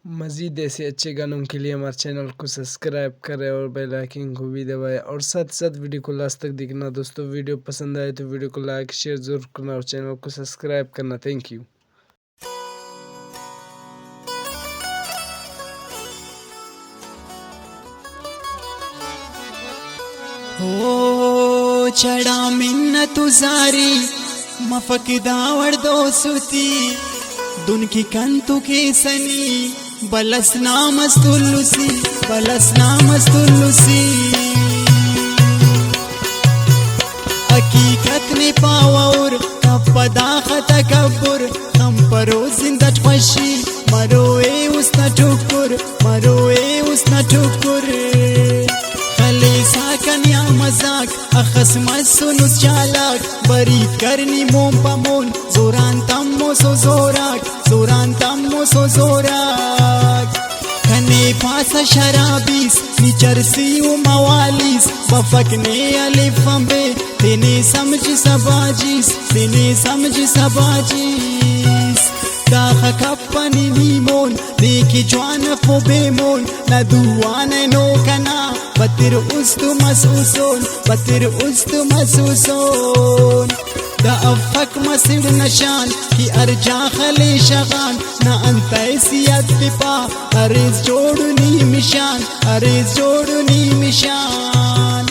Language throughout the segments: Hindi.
मज़ीद ऐसे अच्छे गानों के लिए हमारे चैनल को सब्सक्राइब करें और बेल आइकन को भी दबाएं और साथ साथ वीडियो को लास्ट तक देखना। दोस्तों वीडियो पसंद आए तो वीडियो को लाइक शेयर ज़रूर करना और चैनल को सब्सक्राइब करना। Thank you. हो चढ़ा मिन्नत जारी मफकदावर दोस्ती दुन की कंतु के सनी बलस नामस्तुलुसी हकीकत ने पावर पदाख तकब्बुर हम परो जिंदत खुशी मरोए उसना ठुकुर खलेसा कन्या मजाक अखस मसुनुस चालाक बरी करनी मोम पमोन जोरान तम्मो सो जोराक खने पासा शराबीस निचरसी उ मवालिस बफकने अलिफंबे तेने समझ सबाजीस दाख कपनी नीमोन देखी जवान फोबेमोन न दुआन नो कना बतिर उस्तु मसूसोन दा अफक मसिर नशान की अर्जा खले शगान न अंतैसियत पिपा अरेज जोड़नी मिशान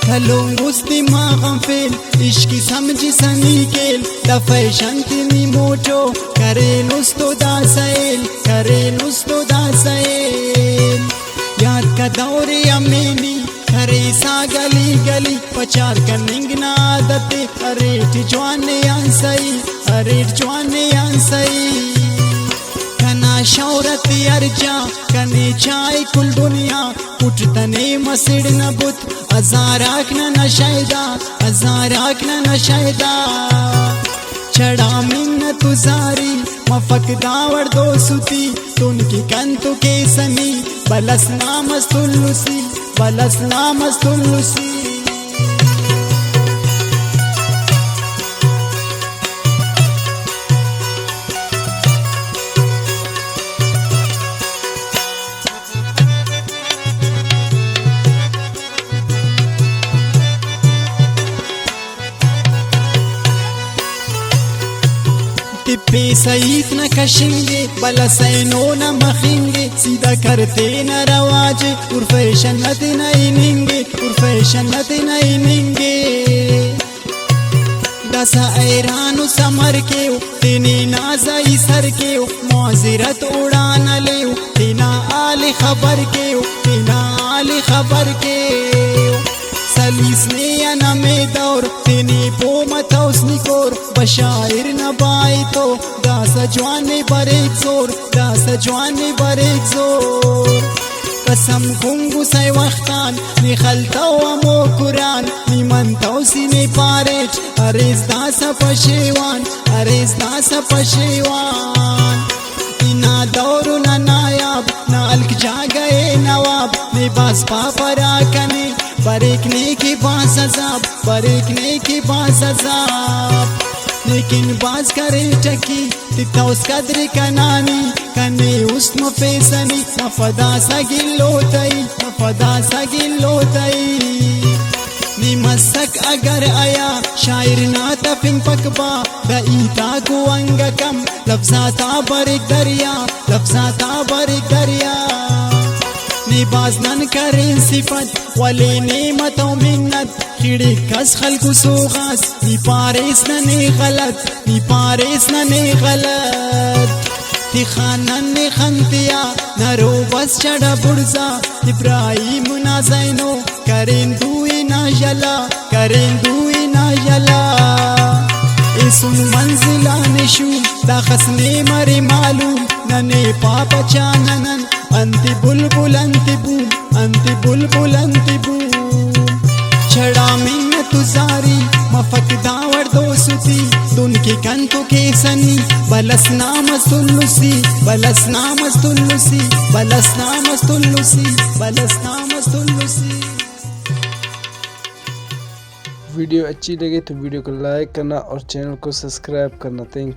खलोंगुस दिमागम फेल इश्की समझी सनी केल दा फैशन तिनी मोटो करे नुस्तो दासैल याद का दौरे अमेनी करे सा गली पचार का निंगना आदते अरेट जवाने आंसई कना शौरत अर्जा कने चाय कुल दुनिया उठतने मसिड़ न बुत अजाराक न नशैदा चढ़ा मिन्नत जारी मफकदावर दोस्ती तुनकी कंतु के सनी बलस नामस्तुलुसी टिप्पे सईद न कशेंगे बला सैनो न मखेंगे सीधा करते न रवाज उर्फेशन नइनेंगे दसा ऐरानु समर के तेने नाज़ाई सर के मौजिरत उड़ान ले तेना आले खबर के सलीस ने अना में दौर तेने पो मतौस निकोर बशायर न बाई तो दास जवाने बरेक जोर कसम गुंगु सै वक्तान निखलता मो कुरान निमंतौ सिने पारेट अरेज दास पशेवान इना दौर न नायाब न अलक जा गए नवाब ने बास पापरा कने बरेकने की बास अजाब लेकिन बाज करे टकी तिता उस कद्र कनानी कने उस्म फेसनी मफदा सगिलोतई निमसक अगर आया शायर ना तफिंग पकबा दईता को अंग कम लफ्जाता बरिक दरिया निबाज नन करें सिफत वले नेमतों मिन्नत खिड़े कस खल्कु सोगास निपारेस नने गलत तिखानन ने खंतिया नरो बस चढ़ा बुर्जा इब्राहिम ना जैनो करें दुई ना जला सुन मंजिला निशू दाखसने मरे मालूम नने पापा चाननन अंति बुलबुल छड़ा मिन्नत जारी मफकदावर दोस्ती दुनकी कंतु के सनी बलस नामस्तुलुसी वीडियो अच्छी लगे तो वीडियो को लाइक करना और चैनल को सब्सक्राइब करना। Thank you.